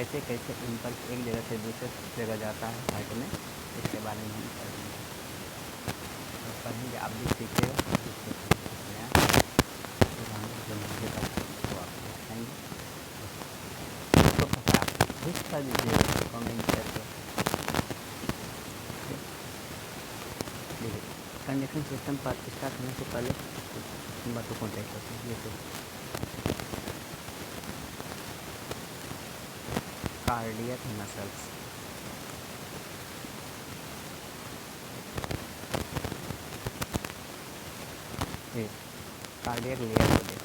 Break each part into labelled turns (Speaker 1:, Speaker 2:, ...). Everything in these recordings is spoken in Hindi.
Speaker 1: कैसे कैसे इम्पल्स एक जगह से दूसरे जगह जाता है हार्ट में, इसके बारे में हम पढ़ेंगे और पढ़ेंगे। आप भी सीखिएगा, जिससे कुछ नया उदाहरण जो मुझे पता है वो आपको बताएंगे। तो पता हिस्सा दीजिएगा कमेंट करके। देखिए, कंडक्शन सिस्टम पर स्टार्ट होने से पहले कुछ बातों को देख लेते हैं। जैसे कार्डियक मसल्स, ये कार्डियक लेयर को देखते हैं।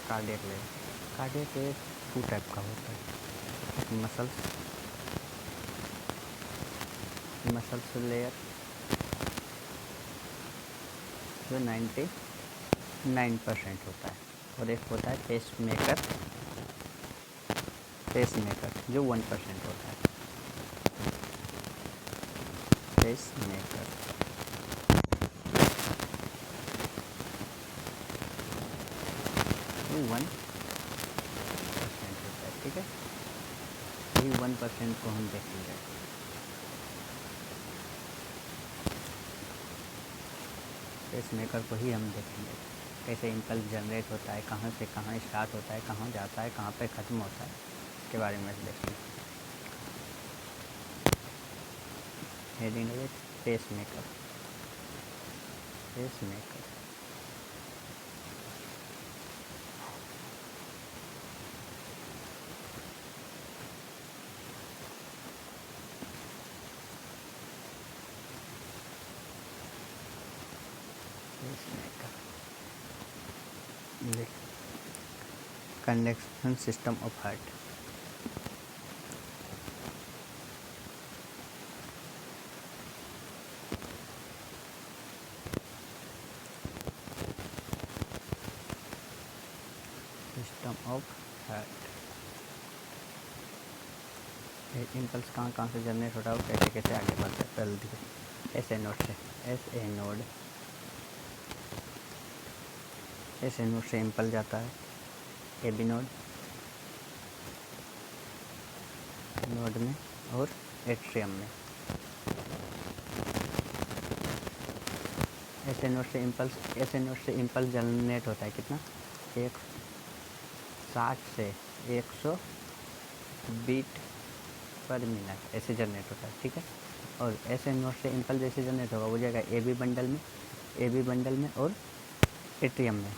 Speaker 1: कार्डियक लेयर 2 टाइप का होता है। मसल्स लेयर जो 99% होता है, और एक होता है पेसमेकर जो 1% होता है। पेसमेकर जो 1% होता है, ठीक है। यही 1% को हम देखेंगे। पेसमेकर को ही हम देखेंगे, कैसे इम्पल्स जनरेट होता है, कहाँ से कहाँ स्टार्ट होता है, कहाँ जाता है, कहाँ पे ख़त्म होता है, इसके बारे में देखेंगे। हेडिंग है pacemaker. Conduction system of heart. System of heart, impulse कहाँ से जनरेट होता है और कैसे कैसे आगे बढ़ता है। पहले देखिए एस ए नोड से इम्पल्स जाता है ए बी नोड में और एट्रियम में। एस ए नोड से इम्पल्स जनरेट होता है कितना, 60 से 100 बीट पर मिनट ऐसे जनरेट होता है, ठीक है। और ऐसे नोड से इम्पल्स जैसे जनरेट होगा वो जाएगा ए बी बंडल में और एट्रियम में।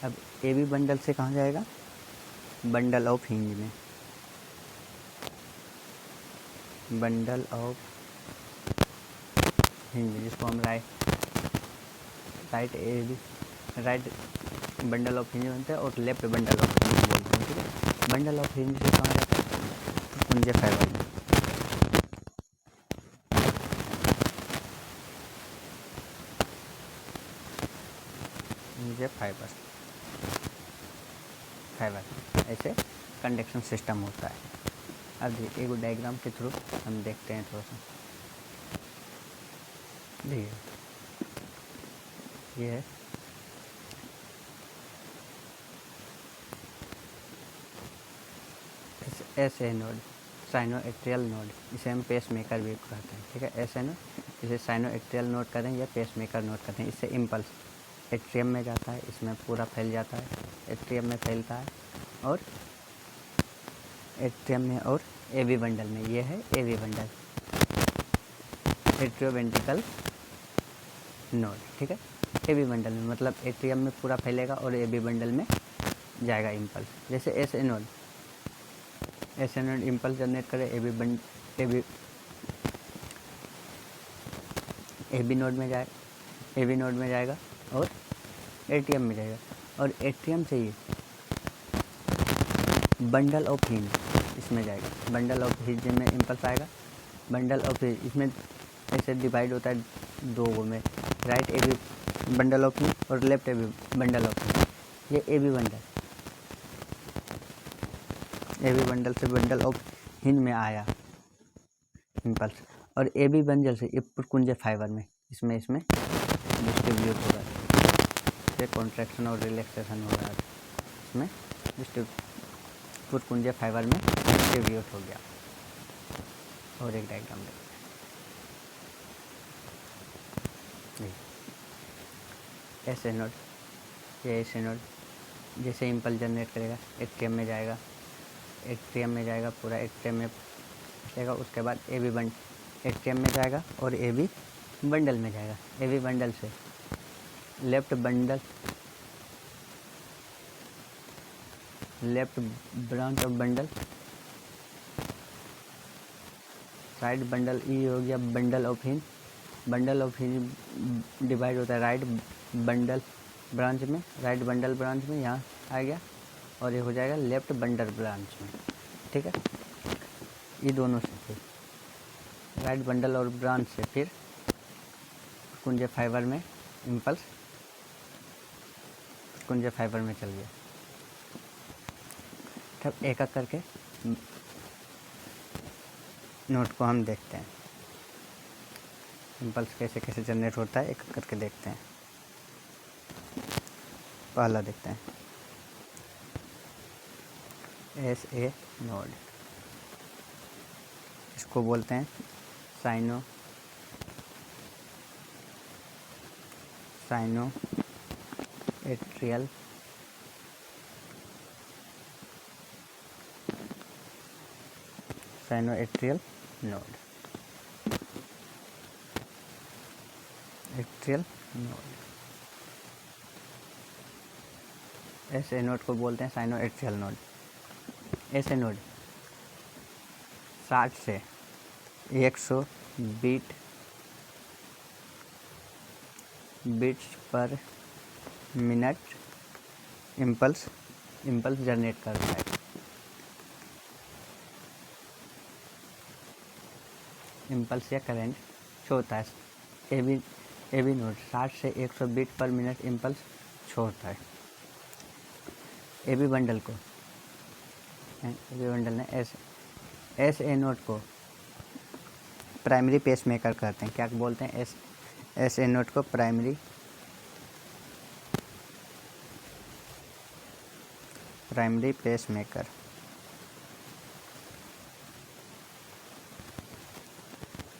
Speaker 1: अब ए बी बंडल से कहाँ जाएगा, बंडल ऑफ हिंज में। जिसको हम राइट बंडल ऑफ हिंज बनते हैं और लेफ्ट बंडल ऑफ हिंज बोलते हैं, ठीक है। बंडल ऑफ हिंज से कहाँ जाता है, कुंजे फाइबर में। फाइबर ऐसे कंडक्शन सिस्टम होता है। अब एक डायग्राम के थ्रू हम देखते हैं थोड़ा सा। देखिए ये है S A node, sinoatrial node, इसे हम पेसमेकर भी कहते हैं, ठीक है। एस ए नोड, इसे साइनोएट्रियल नोड कहते हैं या पेसमेकर नोड कहते हैं। इससे इम्पल्स एट्रियम में जाता है, इसमें पूरा फैल जाता है, एट्रियम में फैलता है और एट्रियम में और एवी बंडल में। ये है एवी बंडल, एट्रियोवेंट्रिकल नोड, ठीक है। एवी बंडल में मतलब एट्रियम में पूरा फैलेगा और एवी बंडल में जाएगा इम्पल्स। जैसे S A node impulse generate करे एवी नोड में जाएगा और एट्रियम में जाएगा, और एट्रियम से ही बंडल ऑफ हिंज इसमें जाएगा। बंडल ऑफ हिंज में इम्पल्स आएगा। बंडल ऑफ हिंज इसमें ऐसे डिवाइड होता है दो में, right AV bundle of His और left AV bundle of His. ये एवी बंडल से बंडल ऑफ हिंज में आया इम्पल्स, और एवी बंडल से ये पुरकुंजे फाइबर में इसमें डिस्ट्रीब्यूट हो रहा है। कॉन्ट्रैक्शन और रिलैक्सेशन हो रहा है, में पुरकुंजे फाइबर में डिस्ट्रीब्यूट हो गया। और एक डायग्राम देखते हैं। एस एनोड, ये एस एनोड जैसे इम्पल्स जनरेट करेगा एट्रियम में जाएगा, पूरा एट्रियम में जाएगा। उसके बाद ए बी एट्रियम में जाएगा और ए बी बंडल में जाएगा। ए बी बंडल से left branch of bundle, right bundle, ई हो गया बंडल ऑफ हिन डिवाइड होता है राइट बंडल ब्रांच में, यहाँ आ गया और ये हो जाएगा लेफ्ट बंडल ब्रांच में। ठीक है, ये दोनों से फिर राइट बंडल और ब्रांच से फिर कुंजे फाइबर में इम्पल्स कुंजे फाइबर में चल गया। तब एक एक करके नोट को हम देखते हैं, इम्पल्स कैसे कैसे जनरेट होता है एक एक करके देखते हैं। पहला देखते हैं एस ए नोड, इसको बोलते हैं cyano atrial node, S A node को बोलते हैं cyano atrial node. S A node 60 से 100 बीट्स पर मिनट इम्पल्स जनरेट करता है। इम्पल्स या करंट छोड़ता है। ए बी नोड 60 से 100 बीट पर मिनट इम्पल्स छोड़ता है। ए बी बंडल ने एस ए नोड को प्राइमरी पेसमेकर कहते हैं। क्या बोलते हैं? एस ए नोड को primary pacemaker.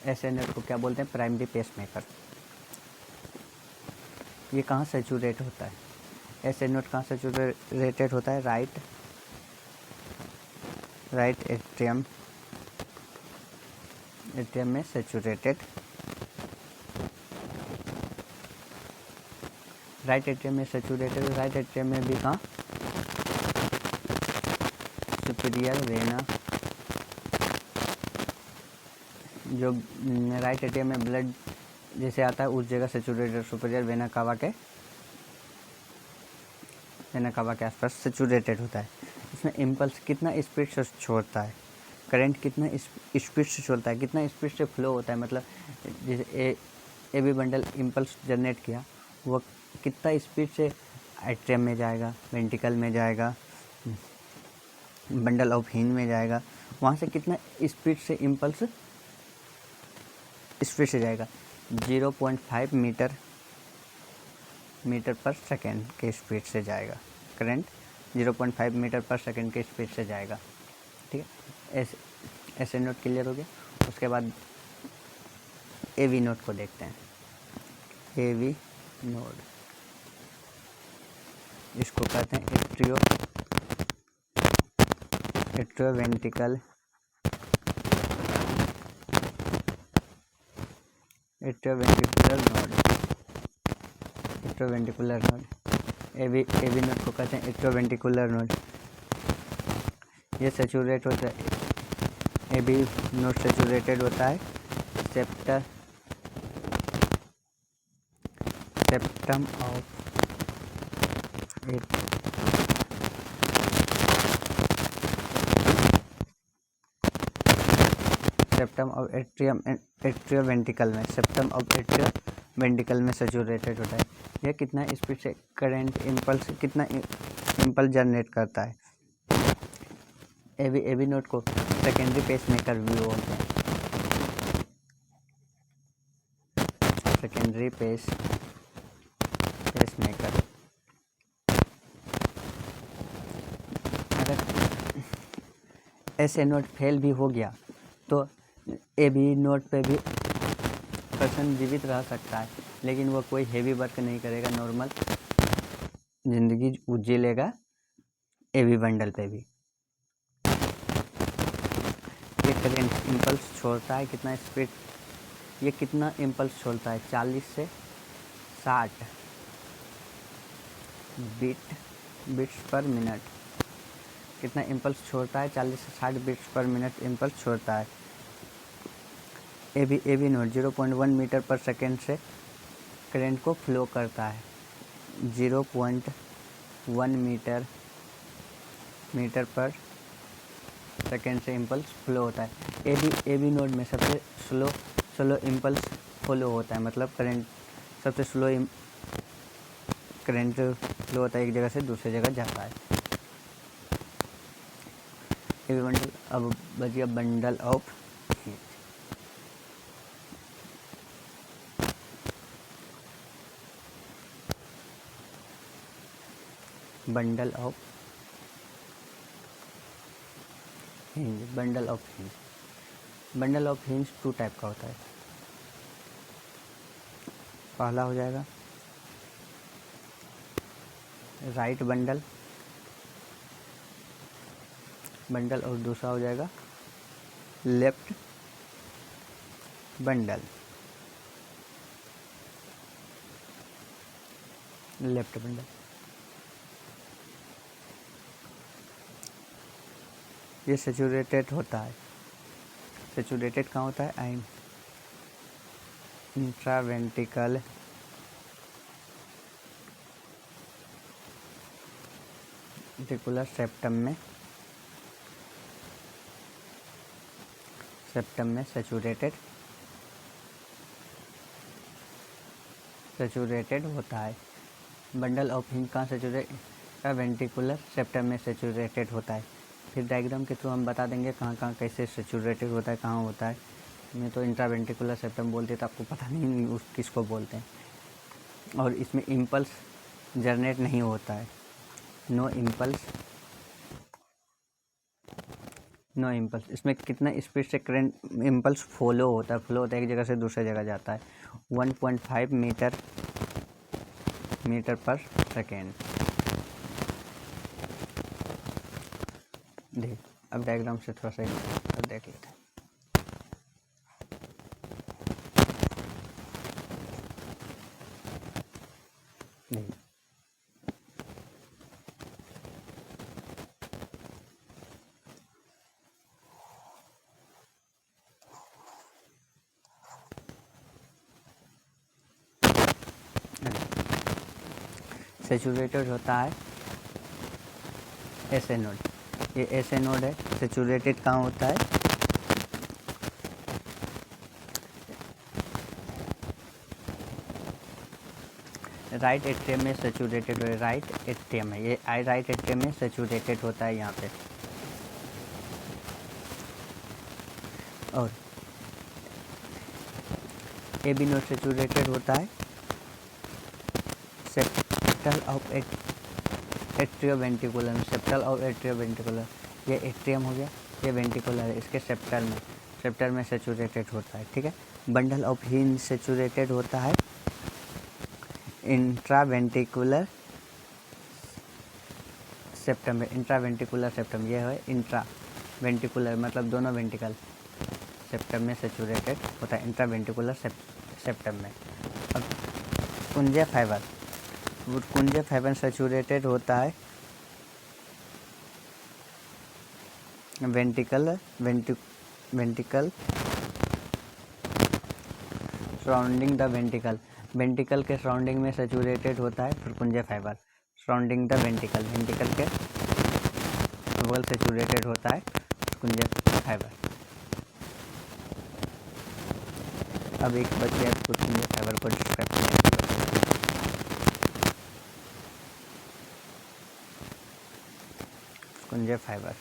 Speaker 1: S A node को क्या बोलते हैं? Primary pacemaker. ये कहाँ सैचुरेट होता है? एस ए नोड कहाँ सैचुरेटेड होता है? राइट एट्रियम में सैचुरेटेड। राइट एट्रियम में भी कहाँ? सुपीरियर वेना, जो राइट एट्रियम में ब्लड जैसे आता है उस जगह सैचुरेटेड, सुपीरियर वेना कावा के आसपास सैचुरेटेड होता है। इसमें इम्पल्स कितना स्पीड से छोड़ता है, करंट कितना स्पीड से छोड़ता है, कितना स्पीड से फ्लो होता है। मतलब जैसे A B bundle impulse generate किया, वो कितना स्पीड से एट्रियम में जाएगा, वेंटिकल में जाएगा, बंडल ऑफ हिन में जाएगा, वहाँ से कितना स्पीड से इम्पल्स जाएगा। 0.5 मीटर पर सेकेंड के स्पीड से जाएगा। करंट 0.5 मीटर पर सेकेंड के स्पीड से जाएगा। ठीक है, एस ए नोड क्लियर हो गया। उसके बाद ए वी नोड को देखते हैं। ए वी नोड, इसको कहते हैं एट्रियोवेंटिकुलर नोड। ए वी नोड को कहते हैं एट्रियोवेंटिकुलर नोड। ये सैचुरेट होता है, ए बी नोड सैचुरेटेड होता है सेप्टम ऑफ एट्रियोवेंटिकल में सैचुरेटेड होता है। यह कितना स्पीड से करंट कितना इम्पल्स जनरेट करता है। ए बी नोड को सेकेंडरी पेसमेकर भी बोलते हैं। सेकेंडरी पेसमेकर ऐसे नोड फेल भी हो गया तो ए बी नोड पे भी पर्सन जीवित रह सकता है, लेकिन वो कोई हेवी वर्क नहीं करेगा, नॉर्मल ज़िंदगी जी लेगा ए बी बंडल पे भी। ये करेंट इम्पल्स छोड़ता है कितना स्पीड, ये कितना इम्पल्स छोड़ता है 40 से 60 बिट्स पर मिनट। कितना इम्पल्स छोड़ता है 40 से 60 बिट्स पर मिनट इम्पल्स छोड़ता है। ए बी नोड 0.1 मीटर पर सेकेंड से करंट को फ्लो करता है। 0.1 मीटर पर सेकेंड से इम्पल्स फ्लो होता है। ए बी नोड में सबसे स्लो इम्पल्स फ्लो होता है, मतलब करंट सबसे स्लो करंट फ्लो होता है, एक जगह से दूसरी जगह जाता है। ए बी बंडल अब बचिए bundle of heat. Bundle of hinge, bundle of hinge. Bundle of hinge 2 type का होता है। पहला हो जाएगा राइट बंडल और दूसरा हो जाएगा लेफ्ट बंडल। ये सेचुरेटेड होता है। सेचुरेटेड कहाँ होता है? इंट्रावेंट्रिकल वेंट्रिकुलर सेप्टम में सेचुरेटेड होता है। बंडल ऑफ हिंज कहाँ वेंट्रिकुलर सेप्टम में सेचुरेटेड होता है। फिर डायग्राम के थ्रू हम बता देंगे कहाँ कहाँ कैसे सेचुरेटेड होता है, कहाँ होता है। मैं तो इंट्रावेंट्रिकुलर सेप्टम बोलते तो आपको पता नहीं उस किसको बोलते हैं। और इसमें इम्पल्स जनरेट नहीं होता है, नो इम्पल्स। इसमें कितना स्पीड से करंट इम्पल्स फ्लो होता है, एक जगह से दूसरी जगह जाता है। 1.5 मीटर पर सेकेंड। देख अब डायग्राम से थोड़ा सा देख लेते हैं। सेचुरेटेड होता है ऐसे नोड, ये ऐसे नोड है। सेचुरेटेड कहाँ होता है? राइट एट्रियम में सेचुरेटेड है। राइट एट्रियम है ये, राइट एट्रियम में सेचुरेटेड होता है यहाँ पे। और ए बी नोड सेचुरेटेड होता है सेप्टल ऑफ एट्रियोवेंट्रिकुलर में। सेप्टल ऑफ एट्रियोवेंट्रिकुलर, ये एट्रियम हो गया, ये वेंट्रिकुलर है, इसके सेप्टल में सेचुरेटेड होता है। ठीक है। बंडल ऑफ हिंज सेचुरेटेड होता है इंट्रावेंट्रिकुलर सेप्टम में। इंट्रावेंट्रिकुलर सेप्टम ये है, इंट्रावेंट्रिकुलर मतलब दोनों वेंट्रिकल सेप्टम में सेचुरेटेड होता है, इंट्रावेंट्रिकुलर सेप्टम में। अब कुंजे फाइबर सेचुरेटेड होता है वेंट्रिकल सराउंडिंग द वेंट्रिकल के सराउंडिंग में सेचुरेटेड होता है फुरकुंजे फाइबर। सराउंडिंग द वेंट्रिकल के बगल सेचुरेटेड होता है फुरकुंजे फाइबर। अब एक बच गया फुरकुंजे फाइबर को डिस्क्राइब करने। फुरकुंजे फाइबर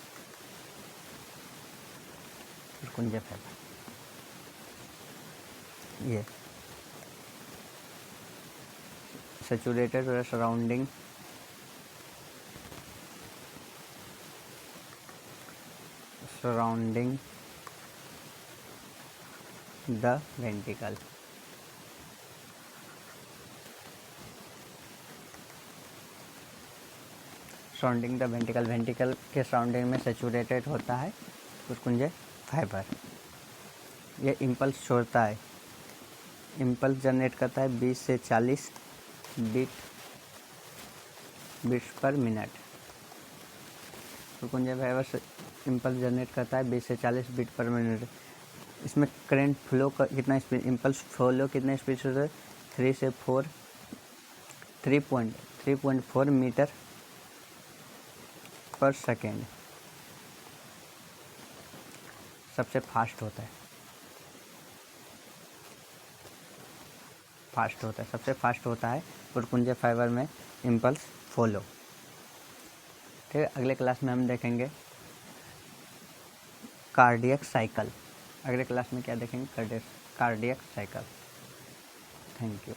Speaker 1: ये सेचुरेटेड और surrounding surrounding the ventricle. Surrounding the ventricle, ventricle के सराउंडिंग में सेचुरेटेड होता है पुष्पुंजय फाइबर। ये इम्पल्स छोड़ता है, इम्पल्स जनरेट करता है 20 से 40 बीट्स पर minute. Purkinje fibre impulse generate करता है 20 से 40 बीट पर मिनट। इसमें करंट फ्लो कितना स्पीड, इम्पल्स फ्लो कितना स्पीड से होता है, 3 से 4 3.4 मीटर पर सेकेंड। सबसे फास्ट होता है, सबसे फास्ट होता है पुष्पुंजय फाइबर में इम्पल्स फॉलो। ठीक है, अगले क्लास में हम देखेंगे कार्डियक साइकिल। अगले क्लास में क्या देखेंगे, कार्डियक साइकिल। Thank you.